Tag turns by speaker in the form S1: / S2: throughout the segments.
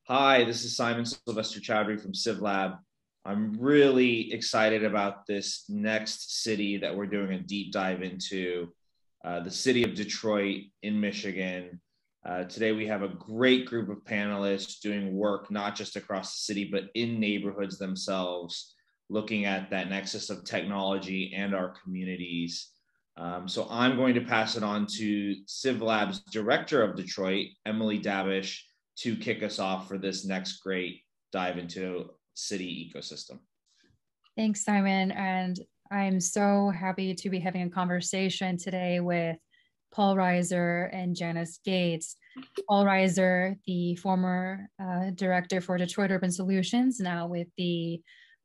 S1: Hi, this is Simon Sylvester Chowdhury from CivLab. I'm really excited about this next city that we're doing a deep dive into, the city of Detroit in Michigan. Today, we have a great group of panelists doing work not just across the city, but in neighborhoods themselves, looking at that nexus of technology and our communities. So I'm going to pass it on to CivLab's director of Detroit, Emily Dabish, to kick us off for this next great dive into city ecosystem.
S2: Thanks, Simon. And I'm so happy to be having a conversation today with Paul Reiser and Janice Gates. Paul Reiser, the former director for Detroit Urban Solutions, now with the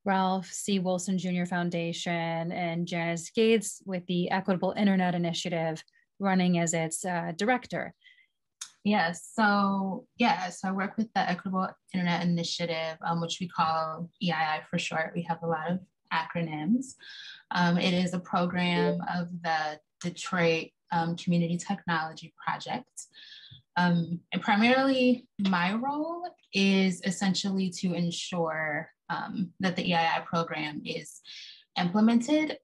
S2: Ralph C. Wilson Jr. Foundation, and Janice Gates with the Equitable Internet Initiative, running as its director.
S3: Yes, so I work with the Equitable Internet Initiative, which we call EII for short. We have a lot of acronyms. It is a program of the Detroit Community Technology Project. And primarily my role is essentially to ensure that the EII program is implemented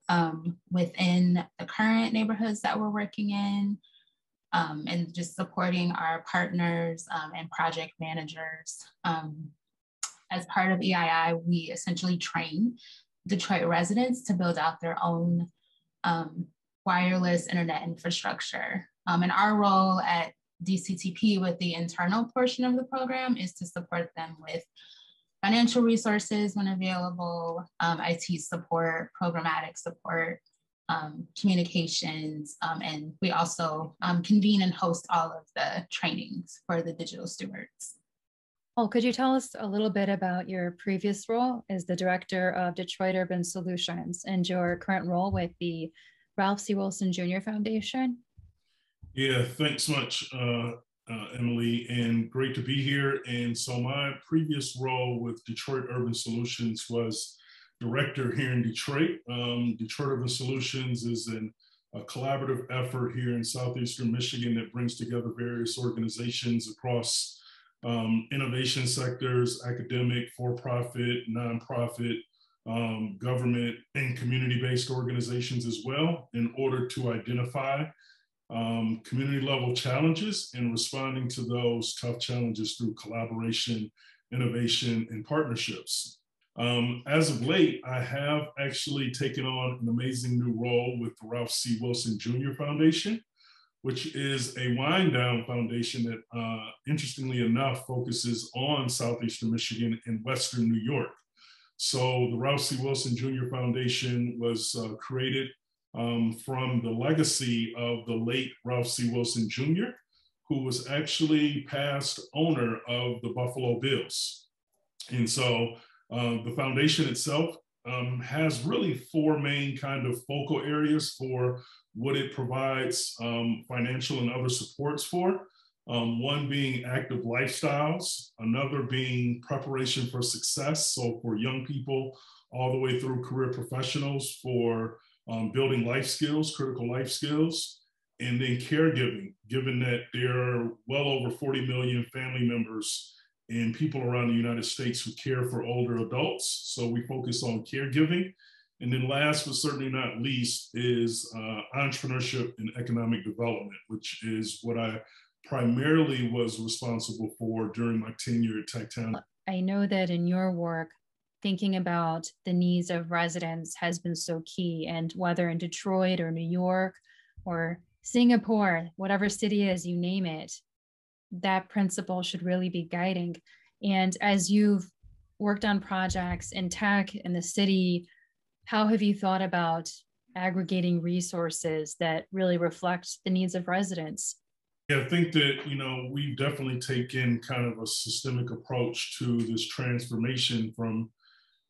S3: within the current neighborhoods that we're working in. And just supporting our partners and project managers. As part of EII, we essentially train Detroit residents to build out their own wireless internet infrastructure. And our role at DCTP with the internal portion of the program is to support them with financial resources when available, IT support, programmatic support, communications, and we also convene and host all of the trainings for the digital stewards.
S2: Well, could you tell us a little bit about your previous role as the director of Detroit Urban Solutions and your current role with the Ralph C. Wilson Jr. Foundation?
S4: Yeah, thanks much, Emily, and great to be here. And so my previous role with Detroit Urban Solutions was director here in Detroit. Detroit Urban Solutions is a collaborative effort here in Southeastern Michigan that brings together various organizations across innovation sectors, academic, for-profit, nonprofit, government, and community-based organizations as well, in order to identify community-level challenges and responding to those tough challenges through collaboration, innovation, and partnerships. As of late, I have actually taken on an amazing new role with the Ralph C. Wilson Jr. Foundation, which is a wind-down foundation that, interestingly enough, focuses on Southeastern Michigan and Western New York. So the Ralph C. Wilson Jr. Foundation was created from the legacy of the late Ralph C. Wilson Jr., who was actually past owner of the Buffalo Bills. And so the foundation itself has really four main kind of focal areas for what it provides financial and other supports for. One being active lifestyles, another being preparation for success. So for young people all the way through career professionals for building life skills, critical life skills, and then caregiving, given that there are well over 40 million family members and people around the United States who care for older adults. So we focus on caregiving. And then last but certainly not least is entrepreneurship and economic development, which is what I primarily was responsible for during my tenure at TechTown.
S2: I know that in your work, thinking about the needs of residents has been so key, and whether in Detroit or New York or Singapore, whatever city is, you name it, that principle should really be guiding. And as you've worked on projects in tech in the city, how have you thought about aggregating resources that really reflect the needs of residents?
S4: Yeah, I think that, we've definitely taken kind of a systemic approach to this transformation from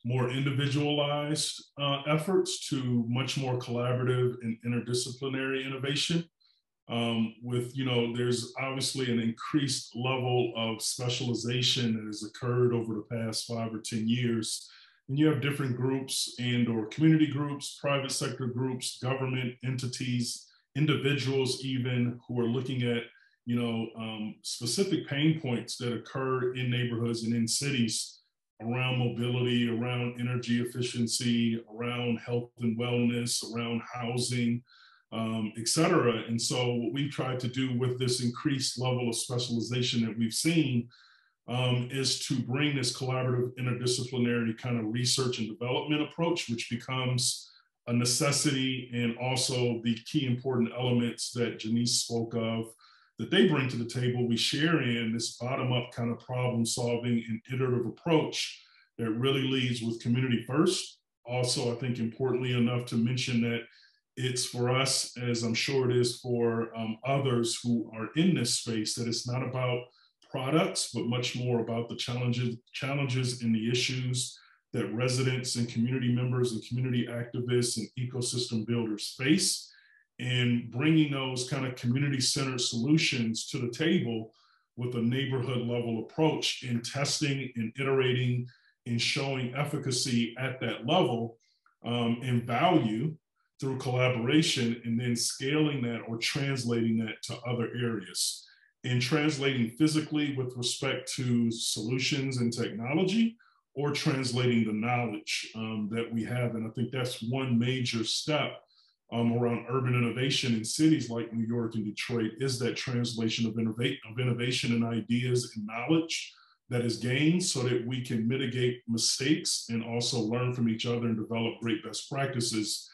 S4: more individualized efforts to much more collaborative and interdisciplinary innovation. There's obviously an increased level of specialization that has occurred over the past 5 or 10 years. And you have different groups or community groups, private sector groups, government entities, individuals even who are looking at specific pain points that occur in neighborhoods and in cities around mobility, around energy efficiency, around health and wellness, around housing, et cetera. And so what we've tried to do with this increased level of specialization that we've seen is to bring this collaborative interdisciplinary kind of research and development approach, which becomes a necessity, and also the key important elements that Janice spoke of that they bring to the table. We share in this bottom-up kind of problem solving and iterative approach that really leads with community first. Also, I think importantly enough to mention that it's for us, as I'm sure it is for others who are in this space, that it's not about products, but much more about the challenges and the issues that residents and community members and community activists and ecosystem builders face, and bringing those kind of community-centered solutions to the table with a neighborhood level approach, and testing and iterating and showing efficacy at that level and value through collaboration, and then scaling that or translating that to other areas, and translating physically with respect to solutions and technology, or translating the knowledge that we have. And I think that's one major step around urban innovation in cities like New York and Detroit, is that translation of innovation and ideas and knowledge that is gained, so that we can mitigate mistakes and also learn from each other and develop great best practices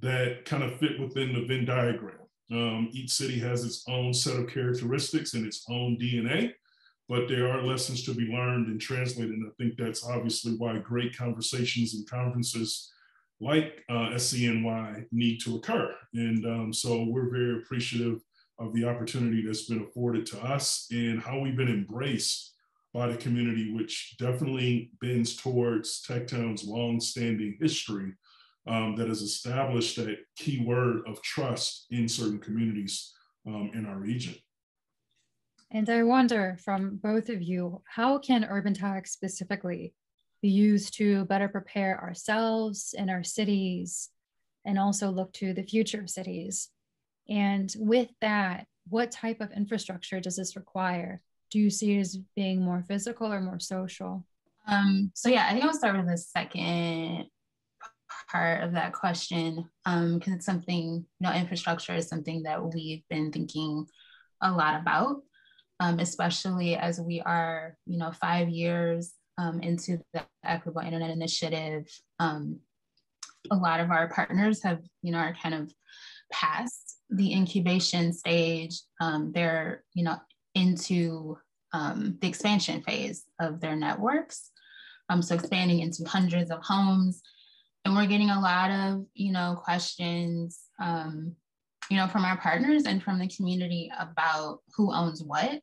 S4: that kind of fit within the Venn diagram. Each city has its own set of characteristics and its own DNA, but there are lessons to be learned and translated. And I think that's obviously why great conversations and conferences like SCNY need to occur. And so we're very appreciative of the opportunity that's been afforded to us, and how we've been embraced by the community, which definitely bends towards TechTown's long-standing history that has established that key word of trust in certain communities in our region.
S2: And I wonder, from both of you, how can urban tech specifically be used to better prepare ourselves and our cities, and also look to the future of cities? And with that, what type of infrastructure does this require? Do you see it as being more physical or more social?
S3: So yeah, I think I'll start with the second part of that question, because it's something, infrastructure is something that we've been thinking a lot about, especially as we are, 5 years into the Equitable Internet Initiative. A lot of our partners have, are kind of past the incubation stage. They're, into the expansion phase of their networks. So expanding into hundreds of homes. And we're getting a lot of, questions, from our partners and from the community about who owns what,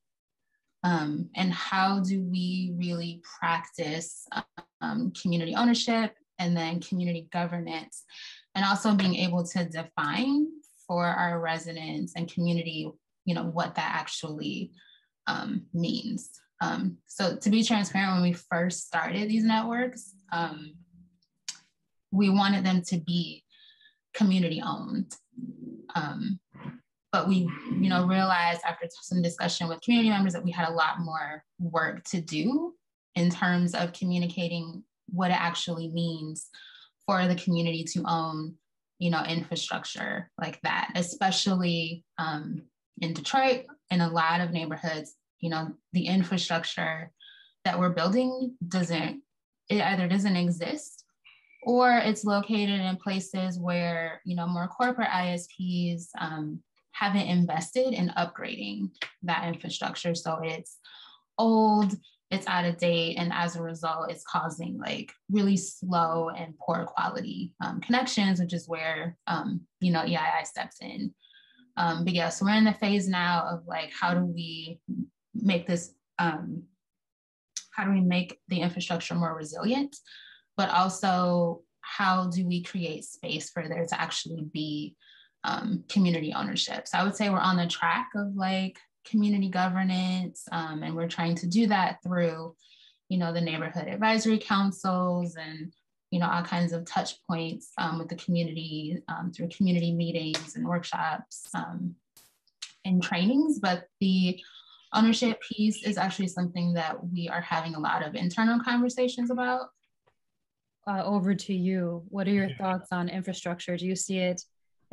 S3: and how do we really practice community ownership and then community governance, and also being able to define for our residents and community, what that actually means. So to be transparent, when we first started these networks, we wanted them to be community owned. But we, realized after some discussion with community members that we had a lot more work to do in terms of communicating what it actually means for the community to own, infrastructure like that, especially in Detroit, in a lot of neighborhoods. The infrastructure that we're building either doesn't exist, or it's located in places where, more corporate ISPs haven't invested in upgrading that infrastructure. So it's old, it's out of date, and as a result, it's causing like really slow and poor quality connections, which is where, EII steps in. But yeah, so we're in the phase now of like, how do we make this, how do we make the infrastructure more resilient, but also how do we create space for there to actually be community ownership? So I would say we're on the track of like community governance, and we're trying to do that through, the neighborhood advisory councils and, all kinds of touch points with the community through community meetings and workshops. in trainings, but the ownership piece is actually something that we are having a lot of internal conversations about.
S2: Over to you. What are your thoughts on infrastructure? Do you see it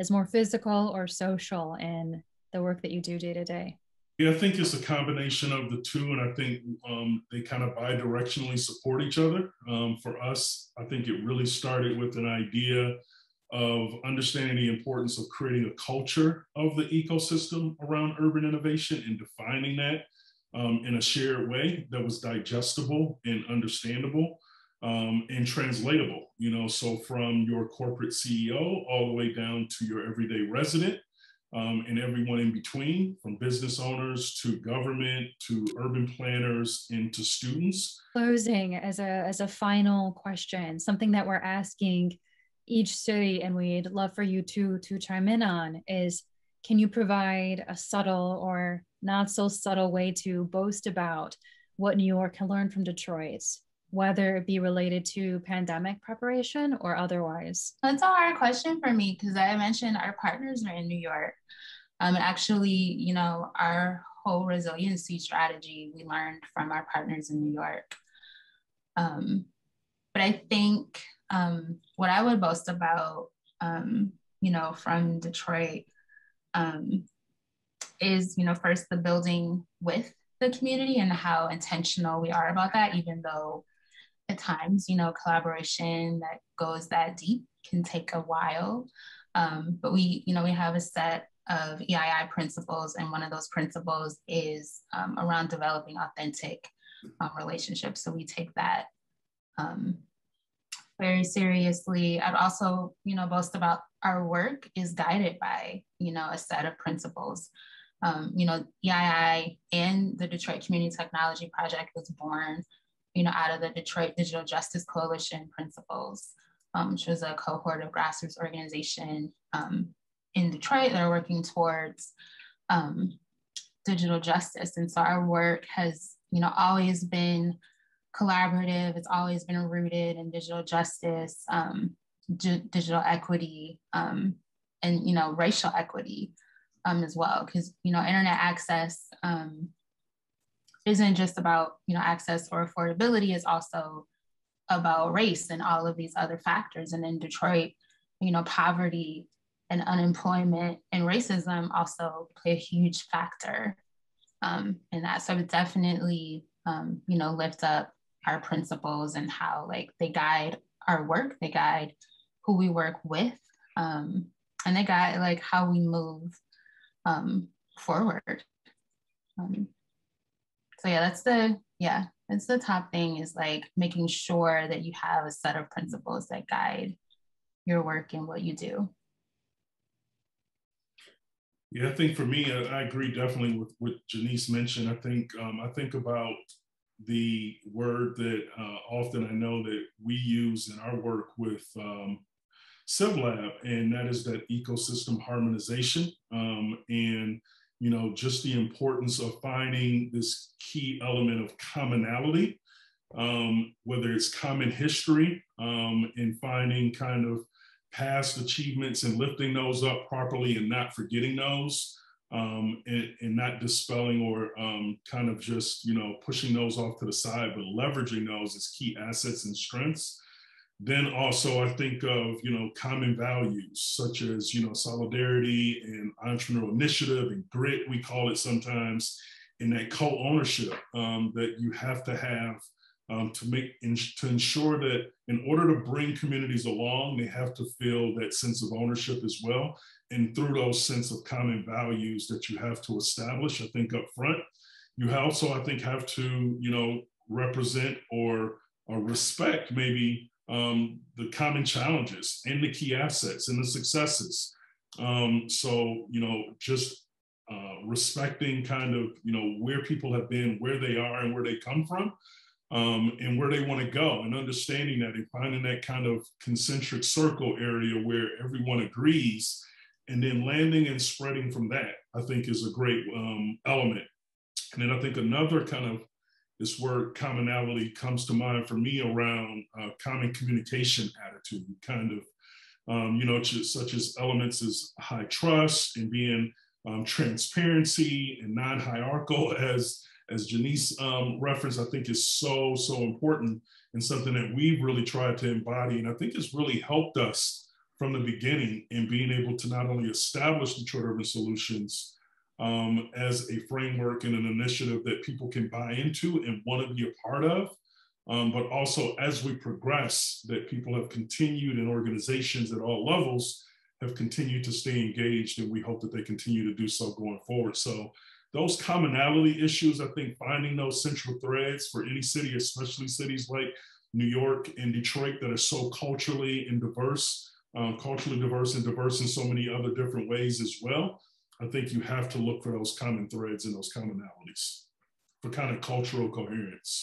S2: as more physical or social in the work that you do day to day?
S4: Yeah, I think it's a combination of the two, and I think they kind of bi-directionally support each other. For us, I think it really started with an idea of understanding the importance of creating a culture of the ecosystem around urban innovation and defining that in a shared way that was digestible and understandable and translatable. You know, so from your corporate CEO all the way down to your everyday resident. And everyone in between, from business owners to government to urban planners and to students.
S2: Closing as a final question, something that we're asking each city, and we'd love for you to chime in on, is can you provide a subtle or not so subtle way to boast about what New York can learn from Detroit, whether it be related to pandemic preparation or otherwise?
S3: That's a hard question for me because I mentioned our partners are in New York. Actually, you know, our whole resiliency strategy, we learned from our partners in New York. But I think what I would boast about, you know, from Detroit is, you know, first the building with the community and how intentional we are about that, even though at times, you know, collaboration that goes that deep can take a while. But we, you know, we have a set of EII principles, and one of those principles is around developing authentic relationships. So we take that very seriously. I'd also, you know, boast about our work is guided by, you know, a set of principles. You know, EII and the Detroit Community Technology Project was born, you know, out of the Detroit Digital Justice Coalition principles, which was a cohort of grassroots organization in Detroit that are working towards digital justice. And so our work has, you know, always been collaborative. It's always been rooted in digital justice, digital equity, and, you know, racial equity as well. Because, you know, internet access isn't just about, you know, access or affordability, it's also about race and all of these other factors. And in Detroit, you know, poverty and unemployment and racism also play a huge factor in that. So it definitely, you know, lift up our principles and how like they guide our work, they guide who we work with, and they guide like how we move forward. So yeah, that's the top thing, is like making sure that you have a set of principles that guide your work and what you do.
S4: Yeah, I think for me, I agree definitely with what Janice mentioned. I think about the word that often I know that we use in our work with CivLab, and that is that ecosystem harmonization. And, you know, just the importance of finding this key element of commonality, whether it's common history and finding kind of past achievements and lifting those up properly and not forgetting those, and not dispelling or kind of just, you know, pushing those off to the side, but leveraging those as key assets and strengths. Then also I think of, you know, common values such as, you know, solidarity and entrepreneurial initiative and grit, we call it sometimes, and that co-ownership that you have to have to ensure that in order to bring communities along, they have to feel that sense of ownership as well. And through those sense of common values that you have to establish, I think up front, you also, I think, have to, you know, represent or respect maybe the common challenges and the key assets and the successes. So, you know, just respecting kind of, you know, where people have been, where they are and where they come from. And where they want to go, and understanding that and finding that kind of concentric circle area where everyone agrees, and then landing and spreading from that, I think is a great element. And then I think another kind of, this word commonality comes to mind for me around common communication attitude, kind of, you know, such as elements as high trust and being transparency and non-hierarchical, as Janice referenced, I think is so important, and something that we've really tried to embody. And I think it's really helped us from the beginning in being able to not only establish Detroit Urban Solutions as a framework and an initiative that people can buy into and want to be a part of, but also as we progress, that people have continued, and organizations at all levels have continued to stay engaged, and we hope that they continue to do so going forward. So those commonality issues, I think finding those central threads for any city, especially cities like New York and Detroit that are so culturally diverse and diverse in so many other different ways as well. I think you have to look for those common threads and those commonalities for kind of cultural coherence.